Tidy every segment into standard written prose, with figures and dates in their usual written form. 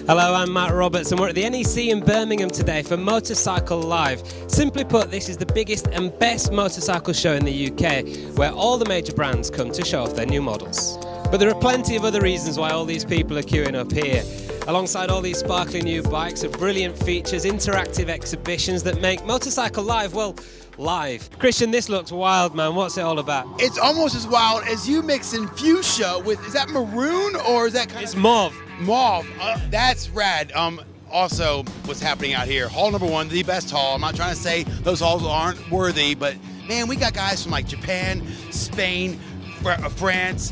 Hello, I'm Matt Roberts and we're at the NEC in Birmingham today for Motorcycle Live. Simply put, this is the biggest and best motorcycle show in the UK, where all the major brands come to show off their new models. But there are plenty of other reasons why all these people are queuing up here. Alongside all these sparkly new bikes are brilliant features, interactive exhibitions that make Motorcycle Live, well, live. Christian, this looks wild, man. What's it all about? It's almost as wild as you mixing fuchsia with, is that maroon or is that kind It's mauve. Mauve, that's rad. Also, what's happening out here? Hall number one, the best hall. I'm not trying to say those halls aren't worthy, but man, we got guys from like Japan, Spain, France,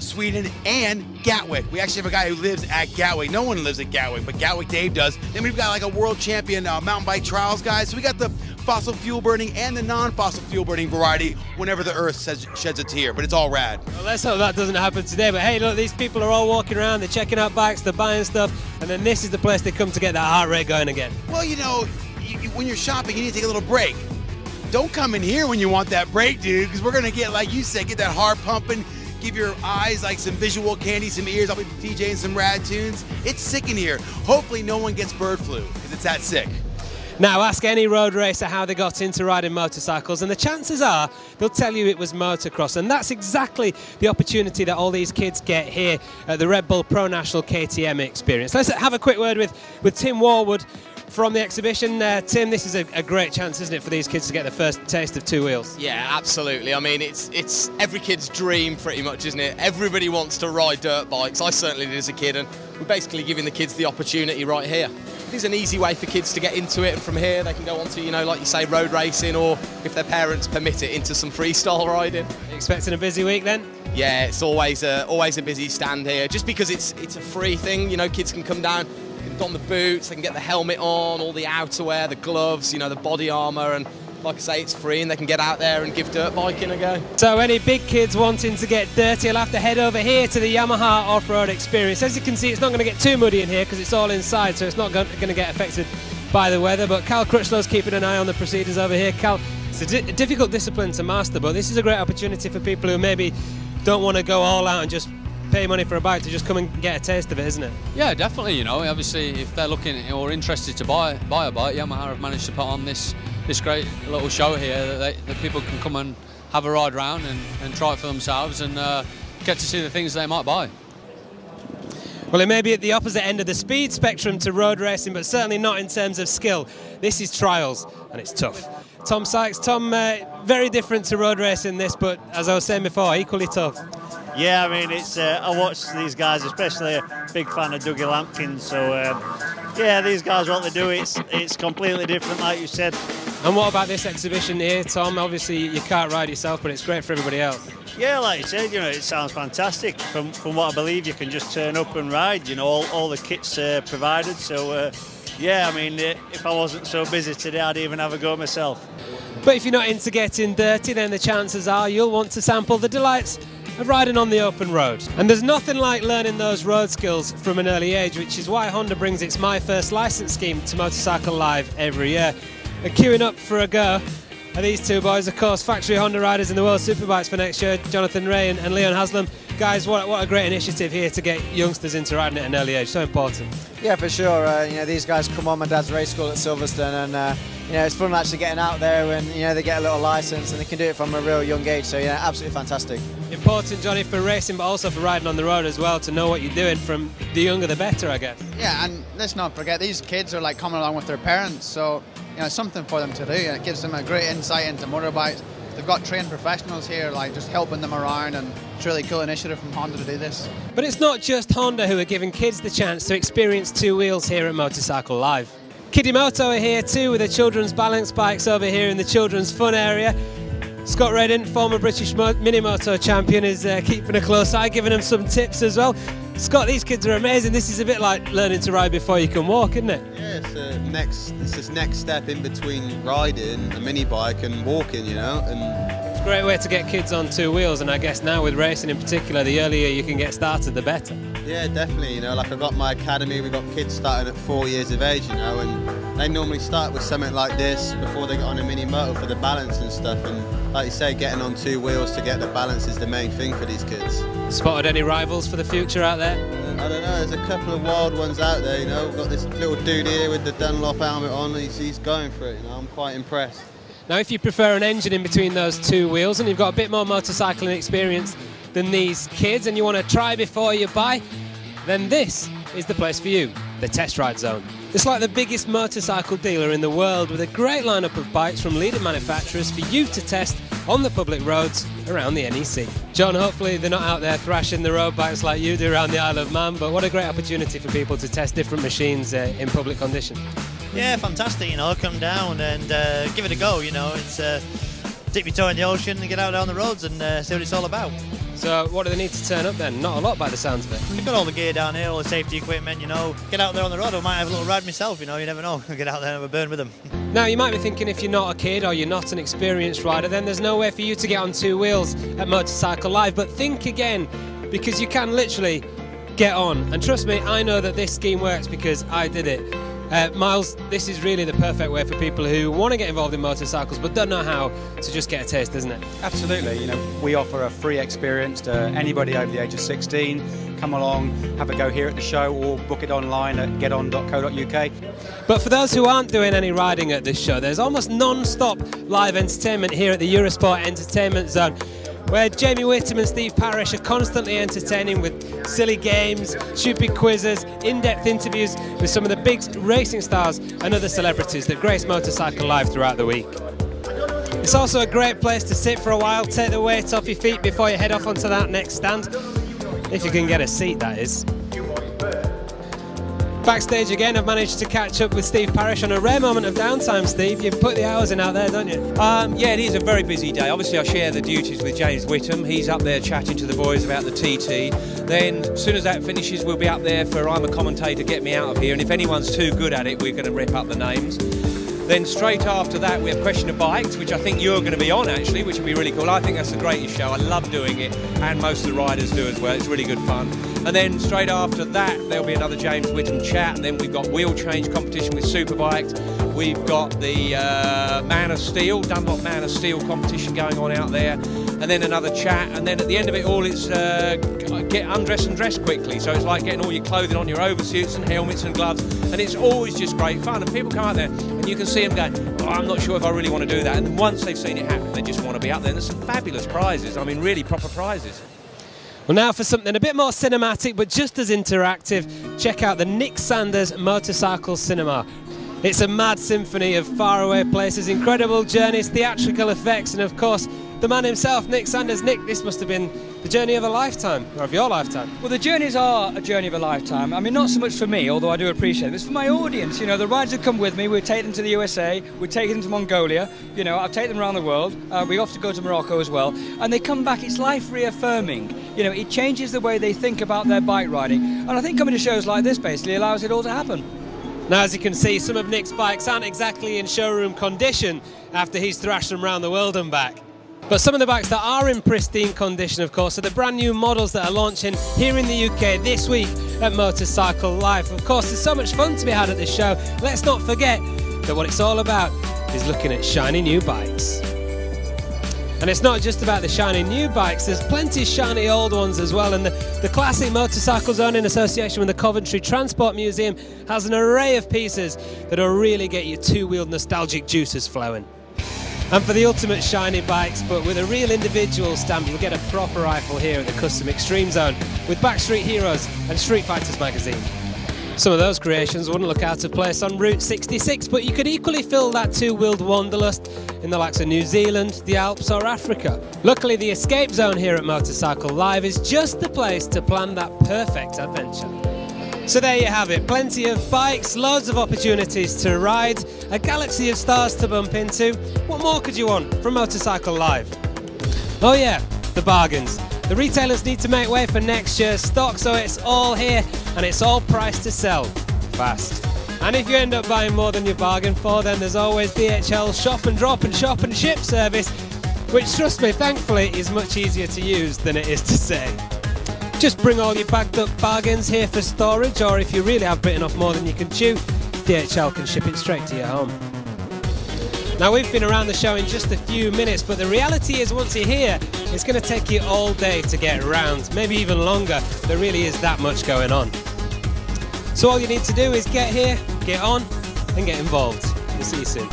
Sweden, and Gatwick. We actually have a guy who lives at Gatwick. No one lives at Gatwick, but Gatwick Dave does. Then we've got like a world champion mountain bike trials guy. So we got the fossil fuel burning and the non-fossil fuel burning variety whenever the earth sheds a tear, but it's all rad. Well, let's hope that doesn't happen today, but hey, look, these people are all walking around, they're checking out bikes, they're buying stuff, and then this is the place they come to get that heart rate going again. Well, you know, when you're shopping, you need to take a little break. Don't come in here when you want that break, dude, because we're going to get, like you said, get that heart pumping, give your eyes like some visual candy, some ears. I'll be DJing some rad tunes. It's sick in here. Hopefully no one gets bird flu, because it's that sick. Now, ask any road racer how they got into riding motorcycles, and the chances are they'll tell you it was motocross, and that's exactly the opportunity that all these kids get here at the Red Bull Pro National KTM experience. Let's have a quick word with Tim Warwood from the exhibition. Tim, this is a great chance, isn't it, for these kids to get the first taste of two wheels? Yeah, absolutely. I mean, it's every kid's dream pretty much, isn't it? Everybody wants to ride dirt bikes. I certainly did as a kid, and we're basically giving the kids the opportunity right here. It's an easy way for kids to get into it, and from here they can go on to, you know, like you say, road racing, or if their parents permit it, into some freestyle riding. Expecting a busy week then? Yeah, it's always a busy stand here, just because it's a free thing. You know, kids can come down, can don the boots, they can get the helmet on, all the outerwear, the gloves, you know, the body armour, and like I say, it's free and they can get out there and give dirt biking a go. So any big kids wanting to get dirty will have to head over here to the Yamaha off-road experience. As you can see, it's not going to get too muddy in here because it's all inside, so it's not going to get affected by the weather. But Cal Crutchlow's keeping an eye on the proceedings over here. Cal, it's a difficult discipline to master, but this is a great opportunity for people who maybe don't want to go all out and just pay money for a bike to just come and get a taste of it, isn't it? Yeah, definitely. You know, obviously, if they're looking or interested to buy a bike, Yamaha have managed to put on this great little show here that people can come and have a ride around and try it for themselves and get to see the things they might buy. Well, it may be at the opposite end of the speed spectrum to road racing, but certainly not in terms of skill. This is trials, and it's tough. Tom Sykes, Tom, very different to road racing this, but as I was saying before, equally tough. Yeah, I mean, it's I watch these guys, especially a big fan of Dougie Lampkin, so yeah, these guys, what they do, it's completely different, like you said. And what about this exhibition here, Tom? Obviously, you can't ride yourself, but it's great for everybody else. Yeah, like you said, you know, it sounds fantastic. From what I believe, you can just turn up and ride. You know, all the kits provided. So, yeah, I mean, if I wasn't so busy today, I'd even have a go myself. But if you're not into getting dirty, then the chances are you'll want to sample the delights of riding on the open road. And there's nothing like learning those road skills from an early age, which is why Honda brings its My First License scheme to Motorcycle Live every year. And queuing up for a go are these two boys, of course, factory Honda riders in the World Superbikes for next year, Jonathan Ray and Leon Haslam. Guys, what a great initiative here to get youngsters into riding at an early age, so important. Yeah, for sure. You know, these guys come on my dad's race school at Silverstone, and you know, it's fun actually getting out there when, you know, they get a little license and they can do it from a real young age. So yeah, absolutely fantastic. Important, Johnny, for racing, but also for riding on the road as well, to know what you're doing. From the younger the better, I guess. Yeah, and let's not forget, these kids are like coming along with their parents, so you know, it's something for them to do, and it gives them a great insight into motorbikes. They've got trained professionals here, like just helping them around, and it's a really cool initiative from Honda to do this. But it's not just Honda who are giving kids the chance to experience two wheels here at Motorcycle Live. Moto are here too, with the children's balance bikes over here in the children's fun area. Scott Redding, former British mini-moto champion, is keeping a close eye, giving them some tips as well. Scott, these kids are amazing. This is a bit like learning to ride before you can walk, isn't it? Yeah, it's this next step in between riding a mini bike and walking, you know. And it's a great way to get kids on two wheels, and I guess now with racing in particular, the earlier you can get started, the better. Yeah, definitely. You know, like I've got my academy, we've got kids starting at 4 years of age, you know, and they normally start with something like this before they get on a mini moto for the balance and stuff. And like you say, getting on two wheels to get the balance is the main thing for these kids. Spotted any rivals for the future out there? I don't know, there's a couple of wild ones out there, you know. We've got this little dude here with the Dunlop helmet on, he's going for it, you know. I'm quite impressed. Now, if you prefer an engine in between those two wheels and you've got a bit more motorcycling experience than these kids and you want to try before you buy, then this is the place for you, the Test Ride Zone. It's like the biggest motorcycle dealer in the world with a great lineup of bikes from leading manufacturers for you to test on the public roads around the NEC. John, hopefully they're not out there thrashing the road bikes like you do around the Isle of Man, but what a great opportunity for people to test different machines in public condition. Yeah, fantastic, you know, come down and give it a go, you know. It's dip your toe in the ocean and get out on the roads and see what it's all about. So what do they need to turn up then? Not a lot by the sounds of it. They've got all the gear down here, all the safety equipment, you know. Get out there on the road, I might have a little ride myself, you know, you never know. Get out there and have a burn with them. Now, you might be thinking if you're not a kid or you're not an experienced rider, then there's nowhere for you to get on two wheels at Motorcycle Live. But think again, because you can literally get on. And trust me, I know that this scheme works because I did it. Miles, this is really the perfect way for people who want to get involved in motorcycles but don't know how to just get a taste, isn't it? Absolutely. You know, we offer a free experience to anybody over the age of 16. Come along, have a go here at the show or book it online at geton.co.uk. But for those who aren't doing any riding at this show, there's almost non-stop live entertainment here at the Eurosport Entertainment Zone, where Jamie Whittam and Steve Parrish are constantly entertaining with silly games, stupid quizzes, in-depth interviews with some of the big racing stars and other celebrities that grace Motorcycle Live throughout the week. It's also a great place to sit for a while, take the weight off your feet before you head off onto that next stand, if you can get a seat, that is. Backstage again, I've managed to catch up with Steve Parrish on a rare moment of downtime. Steve, you put the hours in out there, don't you? Yeah, it is a very busy day. Obviously, I share the duties with James Whittam. He's up there chatting to the boys about the TT. Then, as soon as that finishes, we'll be up there for I'm a Commentator, Get Me Out of Here. And if anyone's too good at it, we're going to rip up the names. Then straight after that, we have Question of Bikes, which I think you're going to be on, actually, which will be really cool. I think that's the greatest show. I love doing it, and most of the riders do as well. It's really good fun. And then straight after that, there'll be another James Whittam chat, and then we've got wheel change competition with Superbikes. We've got the Man of Steel, Dunlop Man of Steel competition going on out there, and then another chat, and then at the end of it all, it's get undressed and dressed quickly. So it's like getting all your clothing on, your oversuits and helmets and gloves, and it's always just great fun. And people come out there, and you can see them going, oh, I'm not sure if I really want to do that. And then once they've seen it happen, they just want to be up there. And there's some fabulous prizes. I mean, really proper prizes. Well, now for something a bit more cinematic but just as interactive, check out the Nick Sanders Motorcycle Cinema. It's a mad symphony of faraway places, incredible journeys, theatrical effects, and of course the man himself, Nick Sanders. Nick, this must have been the journey of a lifetime, or of your lifetime. Well, the journeys are a journey of a lifetime. I mean, not so much for me, although I do appreciate it. It's for my audience. You know, the riders that come with me, we take them to the USA, we take them to Mongolia, you know, I'll take them around the world. We often go to Morocco as well. And they come back, it's life reaffirming. You know, it changes the way they think about their bike riding. And I think coming to shows like this basically allows it all to happen. Now, as you can see, some of Nick's bikes aren't exactly in showroom condition after he's thrashed them around the world and back. But some of the bikes that are in pristine condition, of course, are the brand new models that are launching here in the UK this week at Motorcycle Live. Of course, there's so much fun to be had at this show. Let's not forget that what it's all about is looking at shiny new bikes. And it's not just about the shiny new bikes, there's plenty of shiny old ones as well. And the Classic Motorcycle Zone, in association with the Coventry Transport Museum, has an array of pieces that'll really get your two-wheeled nostalgic juices flowing. And for the ultimate shiny bikes, but with a real individual stamp, you'll get a proper rifle here at the Custom Extreme Zone with Backstreet Heroes and Street Fighters magazine. Some of those creations wouldn't look out of place on Route 66, but you could equally fill that two-wheeled wanderlust in the likes of New Zealand, the Alps or Africa. Luckily, the Escape Zone here at Motorcycle Live is just the place to plan that perfect adventure. So there you have it, plenty of bikes, loads of opportunities to ride, a galaxy of stars to bump into. What more could you want from Motorcycle Live? Oh yeah, the bargains. The retailers need to make way for next year's stock, so it's all here and it's all priced to sell fast. And if you end up buying more than you bargained for, then there's always DHL's shop and drop and shop and ship service, which, trust me, thankfully is much easier to use than it is to say. Just bring all your bagged up bargains here for storage, or if you really have bitten off more than you can chew, DHL can ship it straight to your home. Now, we've been around the show in just a few minutes, but the reality is once you're here, It's going to take you all day to get around, maybe even longer. There really is that much going on. So all you need to do is get here, get on, and get involved. We'll see you soon.